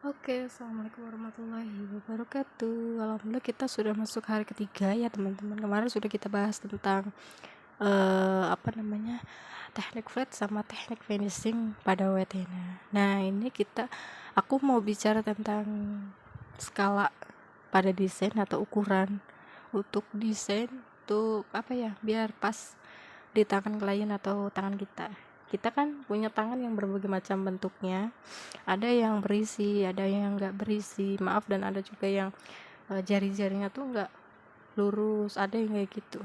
Oke, assalamualaikum warahmatullahi wabarakatuh. Alhamdulillah kita sudah masuk hari ketiga ya teman-teman. Kemarin sudah kita bahas tentang teknik flat sama teknik finishing pada wetena. Nah ini aku mau bicara tentang skala pada desain atau ukuran untuk desain untuk biar pas di tangan klien atau tangan kita kan punya tangan yang berbagai macam bentuknya, ada yang berisi, ada yang enggak berisi, maaf, dan ada juga yang jari-jarinya tuh enggak lurus, ada yang kayak gitu.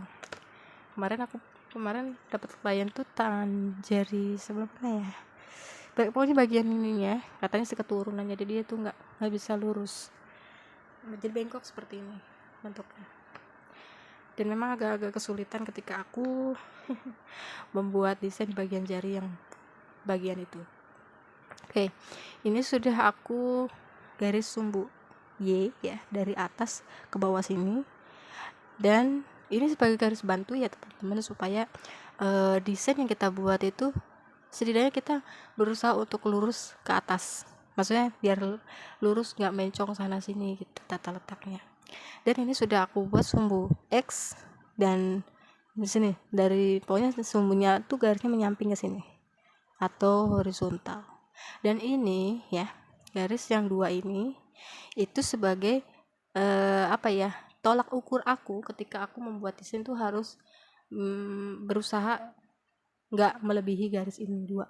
Kemarin dapat klien tuh tangan jari sebelah mana ya, pokoknya bagian ininya katanya keturunan, jadi dia tuh nggak bisa lurus, jadi bengkok seperti ini bentuknya, dan memang agak-agak kesulitan ketika aku membuat desain bagian jari yang bagian itu. Oke, ini sudah aku garis sumbu Y ya, dari atas ke bawah sini, dan ini sebagai garis bantu ya teman-teman, supaya desain yang kita buat itu setidaknya kita berusaha untuk lurus ke atas, maksudnya biar lurus, nggak mencong sana sini gitu tata letaknya. Dan ini sudah aku buat sumbu X, dan di sini pokoknya sumbunya tuh garisnya menyamping ke sini atau horizontal. Dan ini ya, garis yang dua ini itu sebagai tolak ukur aku ketika aku membuat desain tuh harus berusaha nggak melebihi garis ini dua,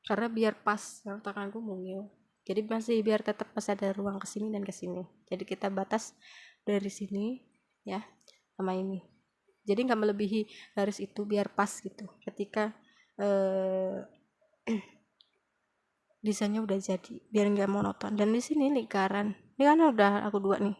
karena biar pas, karena tanganku mungil, jadi biar tetap masih ada ruang ke sini dan ke sini, jadi kita batas dari sini ya sama ini, jadi nggak melebihi garis itu, biar pas gitu ketika desainnya udah jadi, biar nggak monoton. Dan di sini lingkaran ini kan udah aku dua nih.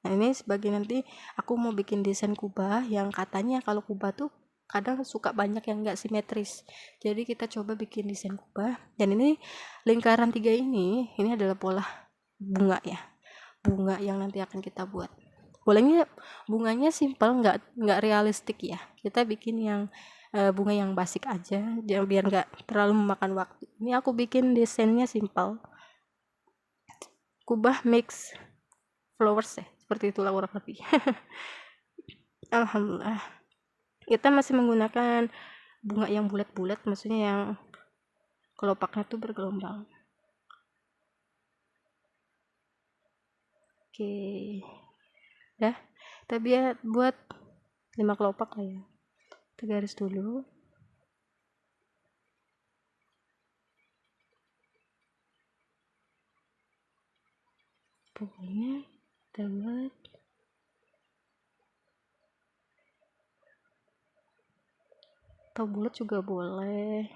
Nah ini sebagai nanti aku mau bikin desain kubah, yang katanya kalau kubah tuh kadang suka banyak yang nggak simetris, jadi kita coba bikin desain kubah. Dan ini lingkaran tiga ini adalah pola bunga ya, bunga yang nanti akan kita buat. Bolehnya bunganya simple, nggak realistik ya, kita bikin yang bunga yang basic aja, biar nggak terlalu memakan waktu. Ini aku bikin desainnya simple, kubah mix flowers ya, seperti itulah kurang lebih. Alhamdulillah kita masih menggunakan bunga yang bulat-bulat, maksudnya yang kelopaknya tuh bergelombang. Oke, dah kita buat 5 kelopak lah ya, kita garis dulu. Pokoknya kita buat atau bulat juga boleh,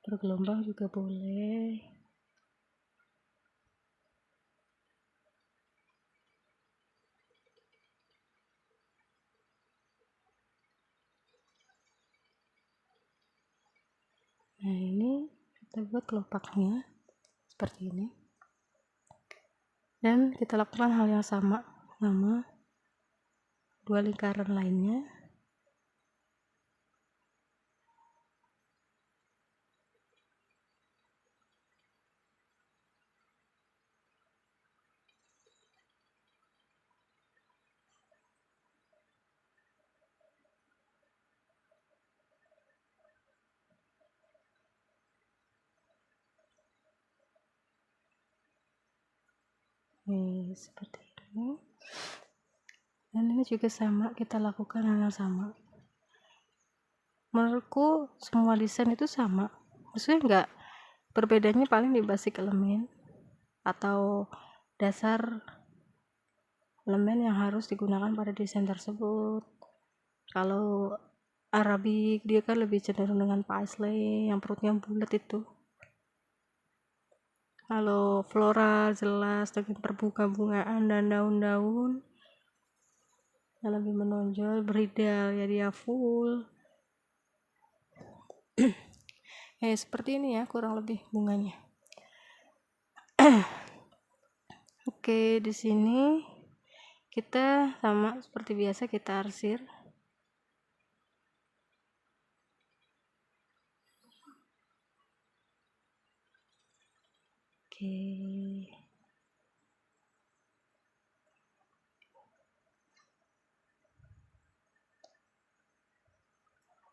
bergelombang juga boleh. Nah ini kita buat kelopaknya seperti ini, dan kita lakukan hal yang sama dua lingkaran lainnya. Nih seperti ini, dan ini juga sama, kita lakukan hal yang sama. Menurutku semua desain itu sama, maksudnya enggak, perbedaannya paling di basic elemen atau dasar elemen yang harus digunakan pada desain tersebut. Kalau Arabic dia kan lebih cenderung dengan paisley yang perutnya bulat itu. Kalau floral jelas dengan perbunga-bungaan dan daun-daun yang lebih menonjol, beridal ya dia full. Seperti ini ya kurang lebih bunganya. Oke, di sini kita sama seperti biasa, kita arsir. Oke.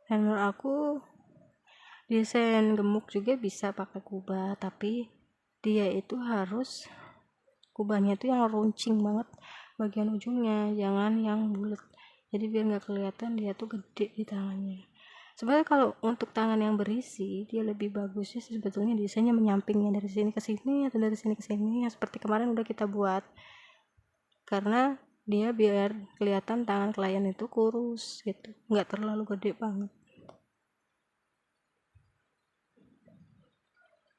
Dan menurut aku desain gemuk juga bisa pakai kubah, tapi dia itu harus kubahnya itu yang runcing banget bagian ujungnya, jangan yang bulat, jadi biar nggak kelihatan dia tuh gede di tangannya. Sebenarnya kalau untuk tangan yang berisi, dia lebih bagusnya sebetulnya desainnya menyampingnya dari sini ke sini atau dari sini ke sini, yang seperti kemarin udah kita buat, karena dia biar kelihatan tangan klien itu kurus gitu, nggak terlalu gede banget.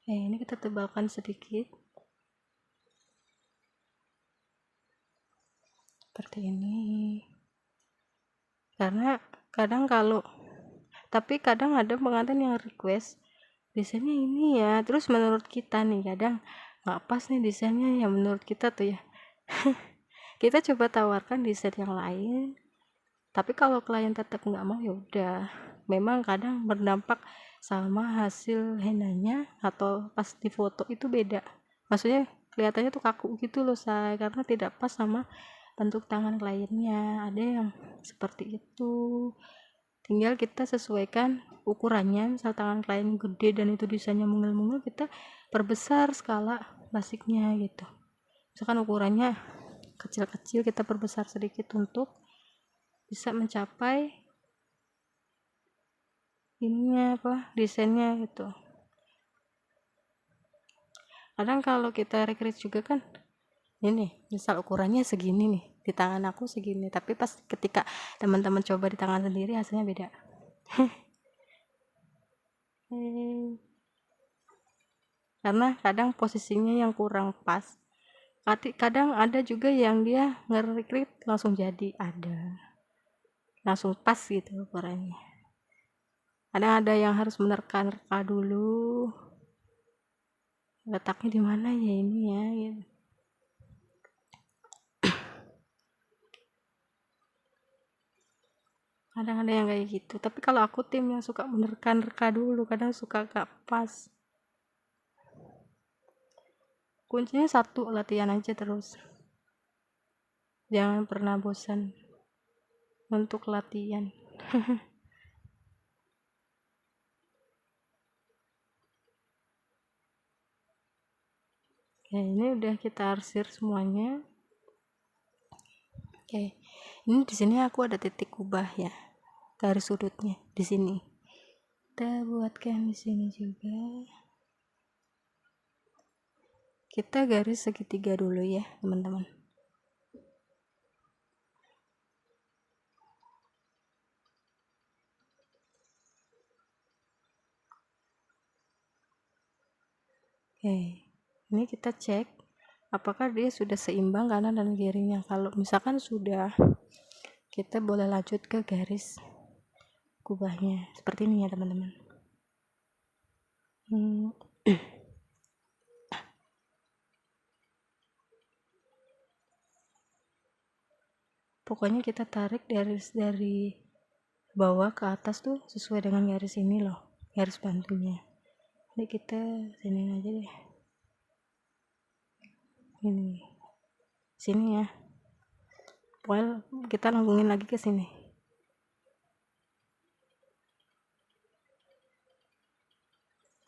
Ini kita tebalkan sedikit seperti ini, karena kadang ada pengantin yang request desainnya ini ya, terus menurut kita nih kadang nggak pas nih desainnya ya, menurut kita tuh ya. Kita coba tawarkan desain yang lain, tapi kalau klien tetap nggak mau ya udah, memang kadang berdampak sama hasil henanya atau pas di foto itu beda, maksudnya kelihatannya tuh kaku gitu loh saya, karena tidak pas sama bentuk tangan kliennya, ada yang seperti itu. Tinggal kita sesuaikan ukurannya, misal tangan klien gede dan itu desainnya mungil-mungil, kita perbesar skala basiknya gitu. Misalkan ukurannya kecil-kecil, kita perbesar sedikit untuk bisa mencapai ininya desainnya gitu. Kadang kalau kita recreate juga kan, ini misal ukurannya segini nih, di tangan aku segini, tapi pas ketika teman-teman coba di tangan sendiri hasilnya beda. Karena kadang posisinya yang kurang pas, kadang ada juga yang dia nge-recreate langsung jadi, ada langsung pas gitu ukurannya, ada yang harus menerka-nerka dulu letaknya di mana ya ini ya gitu. Kadang ada yang kayak gitu, tapi kalau aku tim yang suka menerka-nerka dulu, kadang suka gak pas. Kuncinya satu, latihan aja terus, jangan pernah bosan untuk latihan. Oke, ini udah kita arsir semuanya. Oke, ini di sini aku ada titik kubah ya, garis sudutnya di sini. Kita buatkan di sini juga. Kita garis segitiga dulu ya, teman-teman. Oke, ini kita cek apakah dia sudah seimbang kanan dan kirinya. Kalau misalkan sudah, kita boleh lanjut ke garis kubahnya seperti ini ya teman-teman. Pokoknya kita tarik dari bawah ke atas tuh sesuai dengan garis ini loh, garis bantunya. Ini kita sini aja deh, ini sini ya, pokoknya kita langgungin lagi ke sini.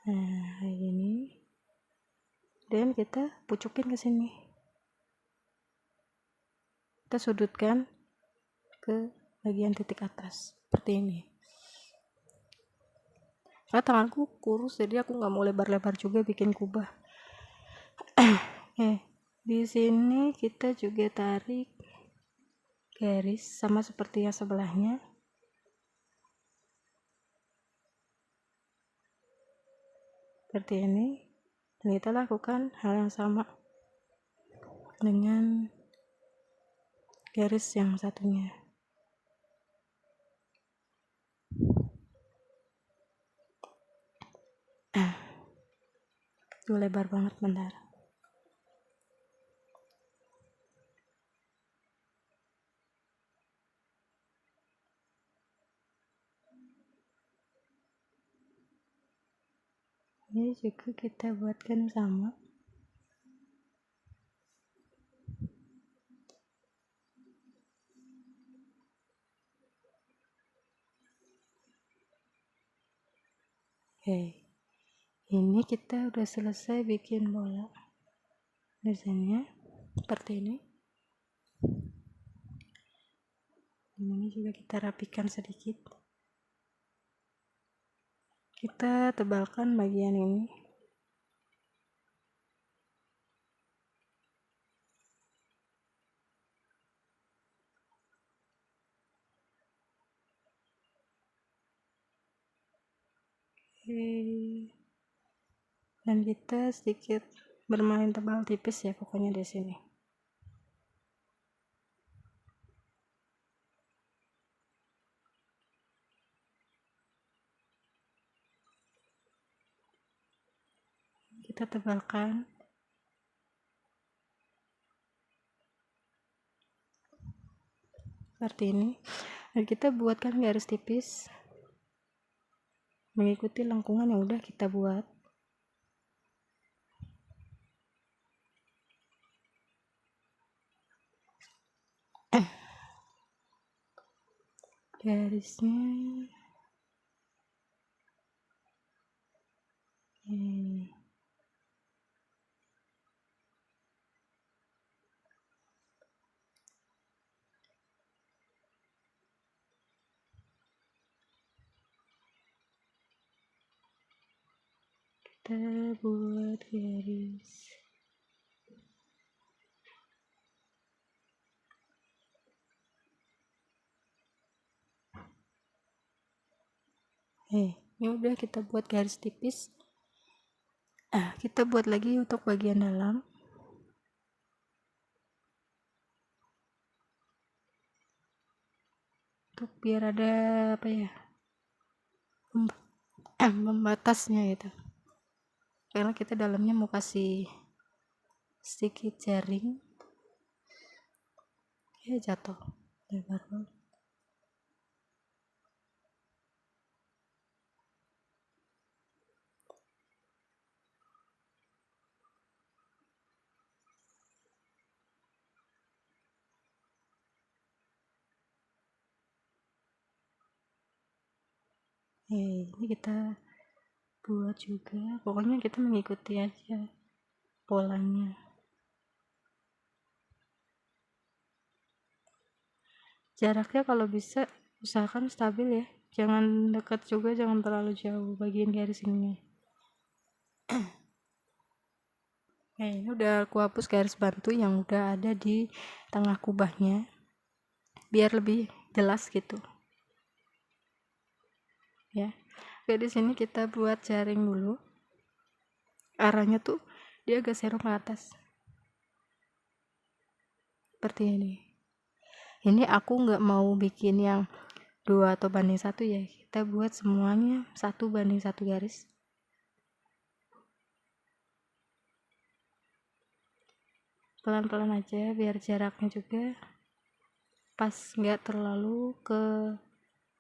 Nah kayak gini, dan kita pucukin ke sini, kita sudutkan ke bagian titik atas seperti ini. Karena tanganku kurus, jadi aku nggak mau lebar-lebar juga bikin kubah. Di sini kita juga tarik garis sama seperti yang sebelahnya, seperti ini. Dan kita lakukan hal yang sama dengan garis yang satunya. Itu lebar banget, bentar. Ini juga kita buatkan sama. Oke, ini kita udah selesai bikin bola desainnya seperti ini. Ini juga kita rapikan sedikit, kita tebalkan bagian ini. Dan kita sedikit bermain tebal tipis ya pokoknya di sini. Kita tebalkan seperti ini, dan kita buatkan garis tipis mengikuti lengkungan yang udah kita buat. Garisnya kita buat garis ini udah kita buat garis tipis. Kita buat lagi untuk bagian dalam. Untuk biar ada apa ya, membatasnya gitu. Karena kita dalamnya mau kasih sedikit jaring. Jatuh lebar banget. Ini kita buat juga, pokoknya kita mengikuti aja polanya. Jaraknya kalau bisa usahakan stabil ya, jangan dekat juga, jangan terlalu jauh bagian garis ini. Ini udah aku hapus garis bantu yang udah ada di tengah kubahnya biar lebih jelas gitu ya. Oke, di sini kita buat jaring dulu, arahnya tuh dia agak serong ke atas seperti ini. Ini aku nggak mau bikin yang 2 atau banding 1 ya, kita buat semuanya 1 banding 1 garis. Pelan-pelan aja biar jaraknya juga pas, nggak terlalu ke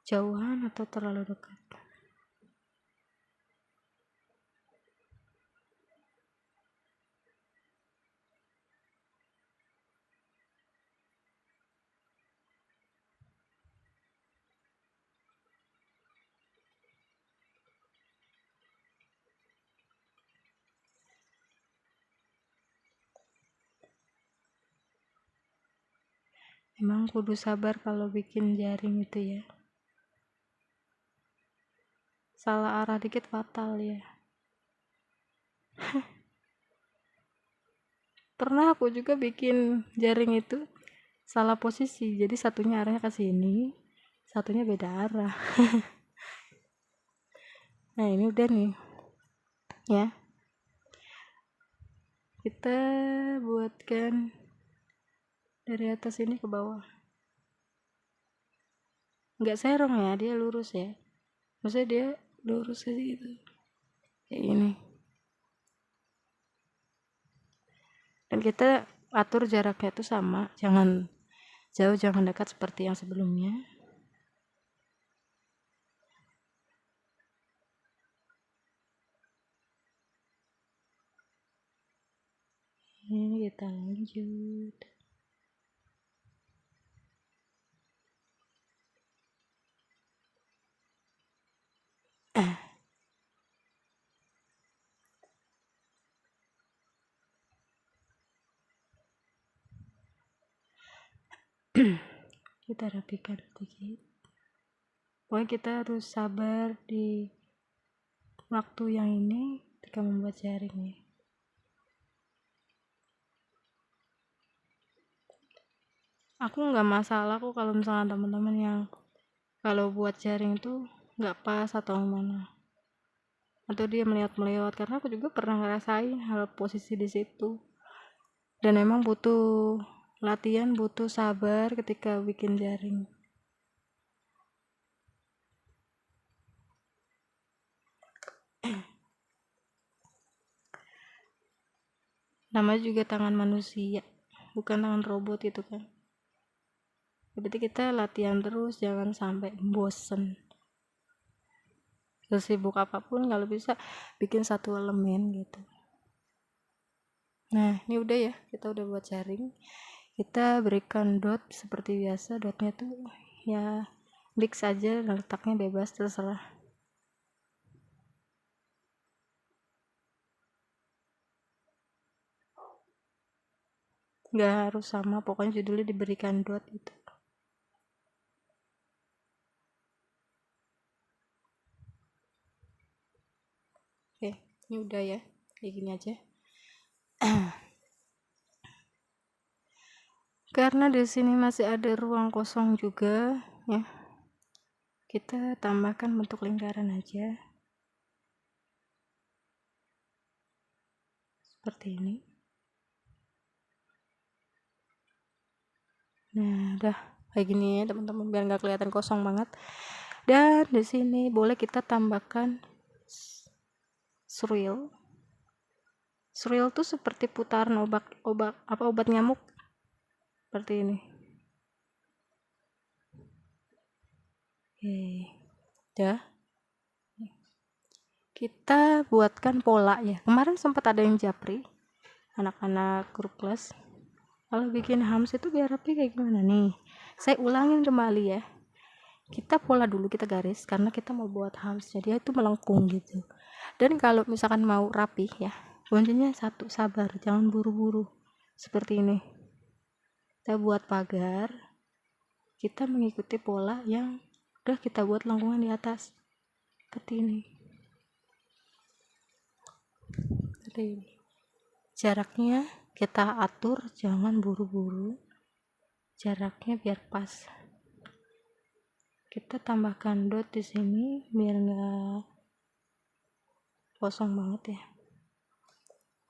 jauhan atau terlalu dekat. Emang kudu sabar kalau bikin jaring itu ya, salah arah dikit fatal ya. Pernah aku juga bikin jaring itu salah posisi, jadi satunya arahnya ke sini, satunya beda arah. Nah ini udah nih ya, kita buatkan dari atas ini ke bawah, nggak serong ya, dia lurus ya, maksudnya dia lurus aja gitu kayak gini. Dan kita atur jaraknya tuh sama, jangan jauh jangan dekat seperti yang sebelumnya. Ini kita lanjut. Kita rapikan sedikit. Pokoknya kita harus sabar di waktu yang ini ketika membuat jaring ya. Aku nggak masalah kok kalau misalnya teman-teman yang kalau buat jaring itu nggak pas atau gimana, atau dia melihat-melihat, karena aku juga pernah ngerasain hal posisi di situ. Dan emang butuh latihan, butuh sabar ketika bikin jaring. Namanya juga tangan manusia, bukan tangan robot itu kan. Berarti kita latihan terus, jangan sampai bosen. Sesibuk apapun kalau bisa bikin satu elemen gitu. Nah ini udah ya, kita udah buat jaring. Kita berikan dot seperti biasa. Dotnya tuh ya mix aja, letaknya bebas terserah. Nggak harus sama, pokoknya judulnya diberikan dot itu. Oke, ini udah ya, kayak gini aja. Karena di sini masih ada ruang kosong juga ya, kita tambahkan bentuk lingkaran aja seperti ini. Nah udah kayak gini ya teman-teman, biar nggak kelihatan kosong banget. Dan di sini boleh kita tambahkan swirl. Swirl tuh seperti putaran obat nyamuk seperti ini. Oke, udah. Kita buatkan pola ya. Kemarin sempat ada yang japri, anak-anak grup kelas, kalau bikin hams itu biar rapi kayak gimana nih. Saya ulangin kembali ya. Kita pola dulu, kita garis, karena kita mau buat hams, jadi itu melengkung gitu. Dan kalau misalkan mau rapi ya, kuncinya satu, sabar, jangan buru-buru. Seperti ini. Kita buat pagar, kita mengikuti pola yang udah kita buat lengkungan di atas. Seperti ini. Seperti ini. Jaraknya kita atur, jangan buru-buru. Jaraknya biar pas. Kita tambahkan dot di sini biar nggak kosong banget ya.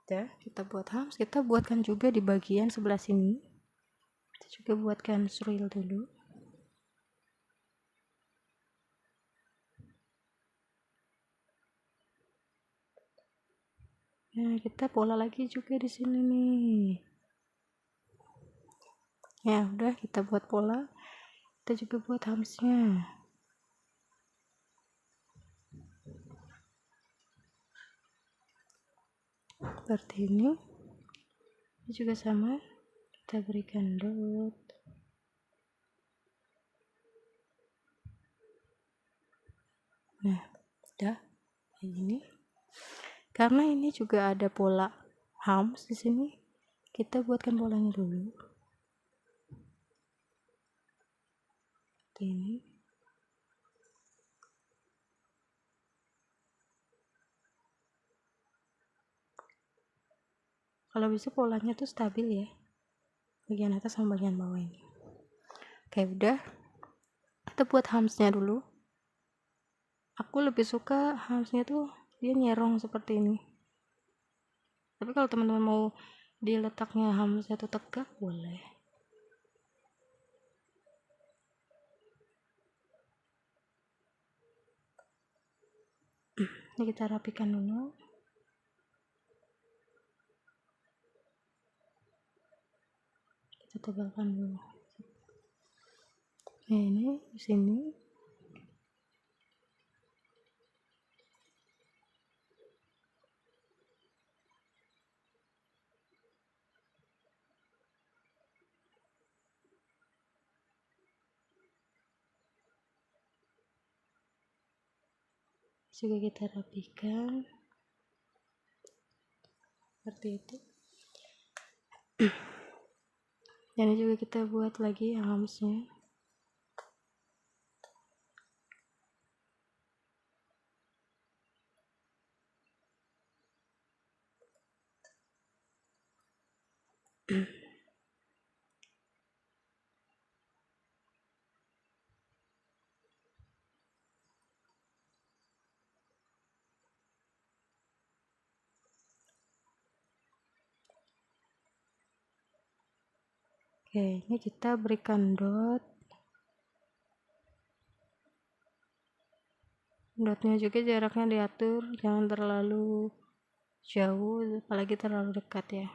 Udah, kita buat hams. Kita buatkan juga di bagian sebelah sini. Kita juga buatkan swirl dulu. Nah, kita pola lagi juga di sini nih. Ya, udah kita buat pola. Kita juga buat hamsnya. Seperti ini. Ini juga sama. Kita berikan dot. Nah, udah kayak gini. Karena ini juga ada pola hams di sini, kita buatkan polanya dulu. Seperti ini. Kalau bisa polanya tuh stabil ya, bagian atas sama bagian bawah ini. Oke, udah. Kita buat hamsnya dulu. Aku lebih suka hamsnya tuh dia nyerong seperti ini. Tapi kalau teman-teman mau diletaknya hamsnya tuh tegak, boleh. Ini kita rapikan dulu. Kita tebalkan dulu. Nah, ini di sini. Juga kita rapikan seperti itu. ini juga kita buat lagi armsnya. Oke, ini kita berikan dotnya juga jaraknya diatur, jangan terlalu jauh apalagi terlalu dekat ya.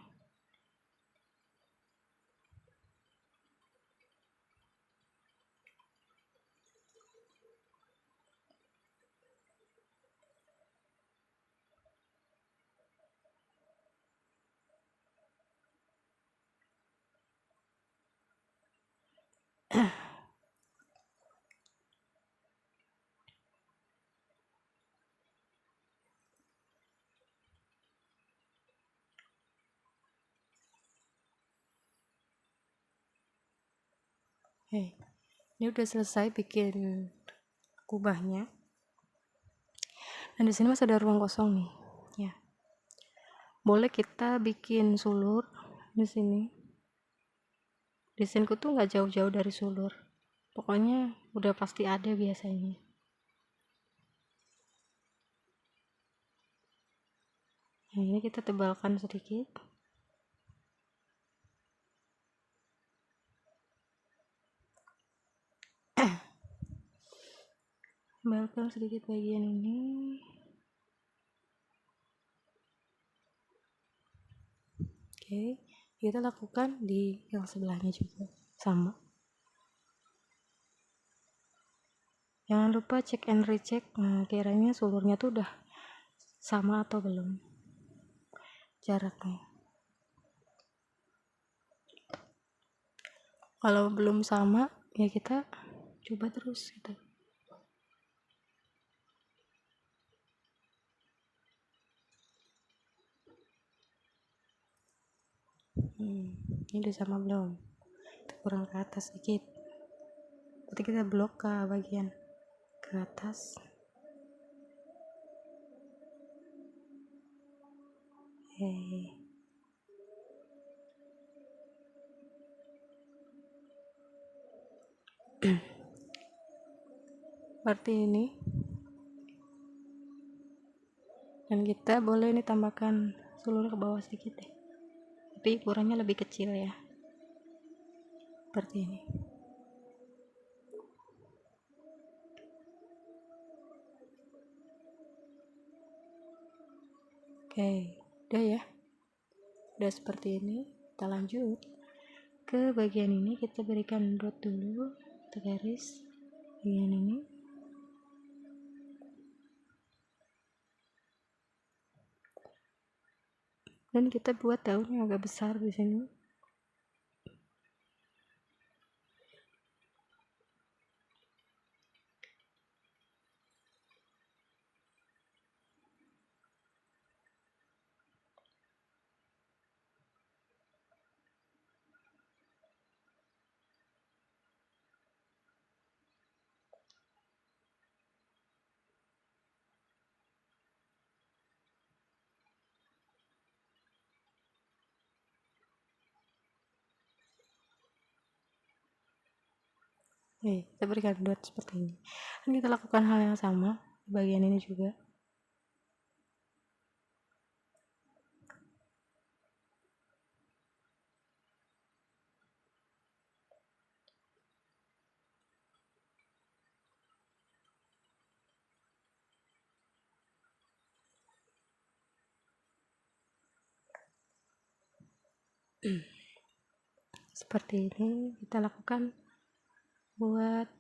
Ini udah selesai bikin kubahnya. Dan di sini masih ada ruang kosong nih, ya. Boleh kita bikin sulur di sini. Desainku tuh nggak jauh-jauh dari sulur. Pokoknya udah pasti ada biasanya. Nah, ini kita tebalkan sedikit. Tebalkan sedikit bagian ini. Oke, kita lakukan di yang sebelahnya juga sama. Jangan lupa cek and recheck. Nah, kiranya sulurnya tuh udah sama atau belum jaraknya. Kalau belum sama, ya kita coba terus gitu. Ini udah sama belum? Kurang ke atas sedikit. Berarti kita blok ke bagian ke atas. Seperti ini. Dan kita boleh ini tambahkan sulur ke bawah sedikit deh. Tapi ukurannya lebih kecil ya. Seperti ini. Oke, udah ya. Udah seperti ini. Kita lanjut ke bagian ini. Kita berikan dot dulu, kita garis bagian ini. Dan kita buat daun yang agak besar di sini. Kita berikan dot seperti ini. Dan kita lakukan hal yang sama di bagian ini juga. Seperti ini kita lakukan buat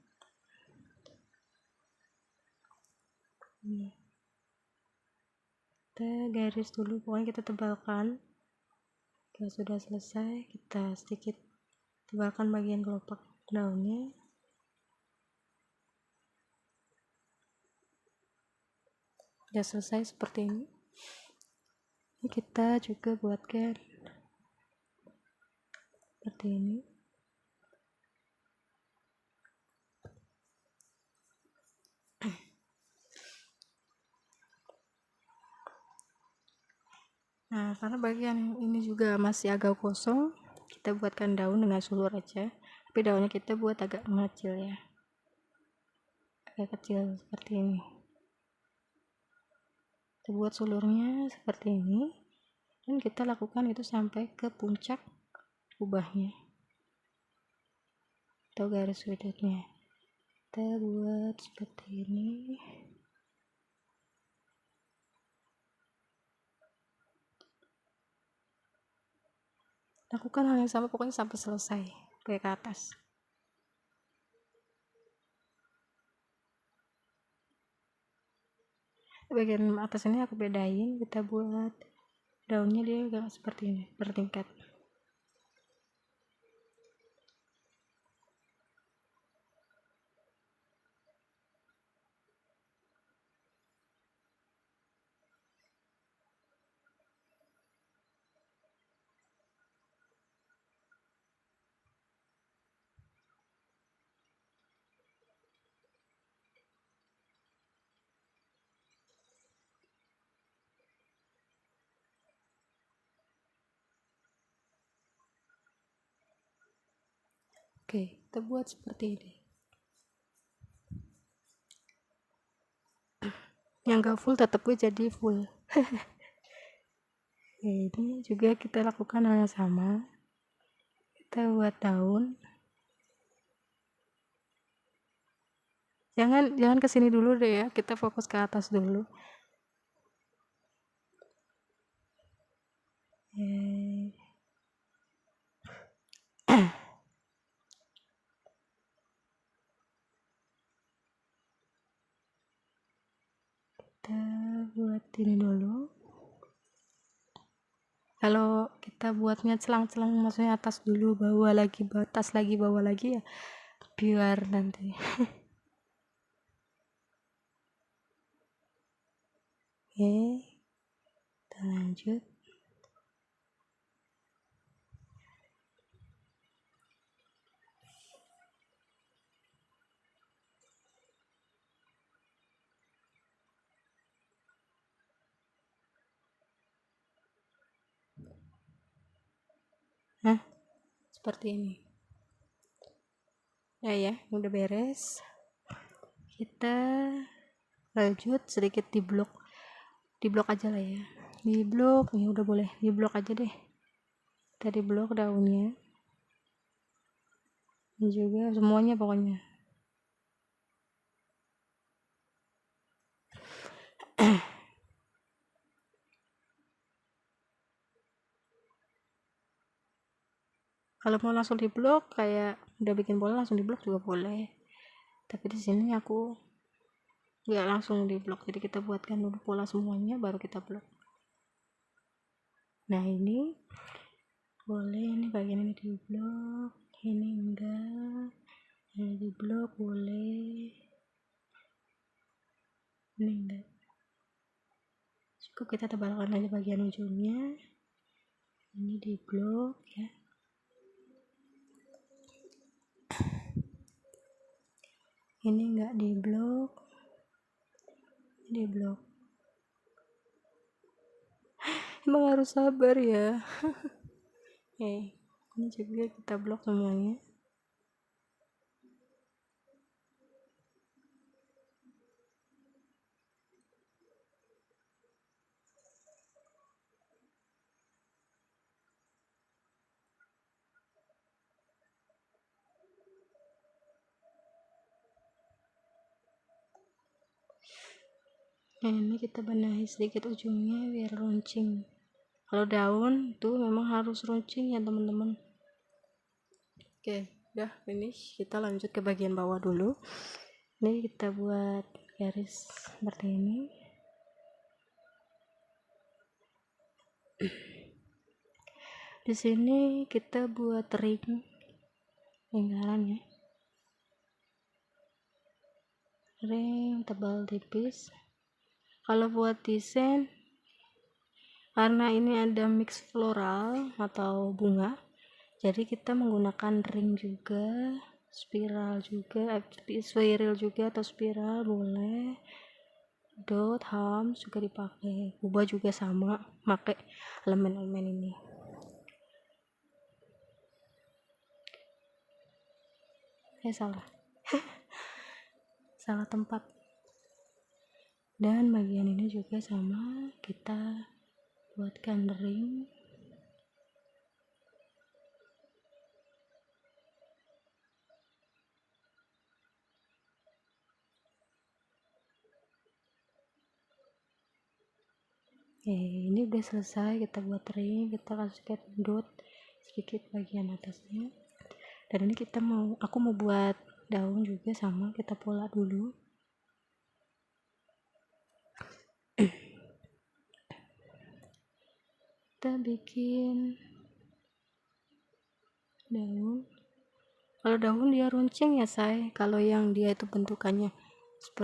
kita garis dulu, pokoknya kita tebalkan. Kalau sudah selesai, kita sedikit tebalkan bagian kelopak daunnya. Sudah selesai seperti ini. Ini kita juga buatkan seperti ini. Nah, karena bagian ini juga masih agak kosong, kita buatkan daun dengan sulur aja, tapi daunnya kita buat agak mengecil ya, agak kecil seperti ini. Kita buat sulurnya seperti ini, dan kita lakukan itu sampai ke puncak kubahnya atau garis sudutnya. Kita buat seperti ini. Lakukan hal yang sama pokoknya sampai selesai, kayak ke atas. Bagian atas ini aku bedain, kita buat daunnya dia agak seperti ini, bertingkat. Oke, kita buat seperti ini. Yang gak full tetap gue jadi full. Ini juga kita lakukan hal yang sama. Kita buat daun. Jangan kesini dulu deh ya, kita fokus ke atas dulu. Kita buat ini dulu. Kalau kita buatnya celang-celang, maksudnya atas dulu, bawah lagi, atas lagi, bawah lagi ya, biar nanti. Oke, kita lanjut. Nah, seperti ini. Ya, udah beres. Kita lanjut sedikit di blok aja lah ya. Di blok, ya udah boleh, di blok aja deh. Kita di blok daunnya. Ini juga semuanya pokoknya. Kalau mau langsung di blok kayak udah bikin bola langsung di blok juga boleh, tapi di sini aku nggak langsung di blok, jadi kita buatkan dulu pola semuanya baru kita blok. Nah ini boleh, ini bagian ini di blok, ini enggak, ini di blok boleh, ini enggak, cukup kita tebalkan aja bagian ujungnya. Ini di blok ya, ini enggak di blok, di blok. Emang harus sabar ya. Ini juga kita blok semuanya. Nah ini kita benahi sedikit ujungnya biar runcing. Kalau daun tuh memang harus runcing ya teman-teman. Oke, udah finish. Kita lanjut ke bagian bawah dulu. Ini kita buat garis seperti ini. Di sini kita buat ring lingkaran ya. Ring tebal tipis. Kalau buat desain, karena ini ada mix floral atau bunga, jadi kita menggunakan ring juga, spiral juga, spiral juga atau spiral boleh. dot hams juga dipakai, kubah juga sama, pakai elemen-elemen ini. Salah tempat. Dan bagian ini juga sama, kita buatkan ring. Ini udah selesai, kita buat ring, kita kasih dot sedikit bagian atasnya. Dan ini aku mau buat daun juga sama, kita pola dulu. Kita bikin daun. Kalau daun dia runcing ya, kalau yang dia itu bentukannya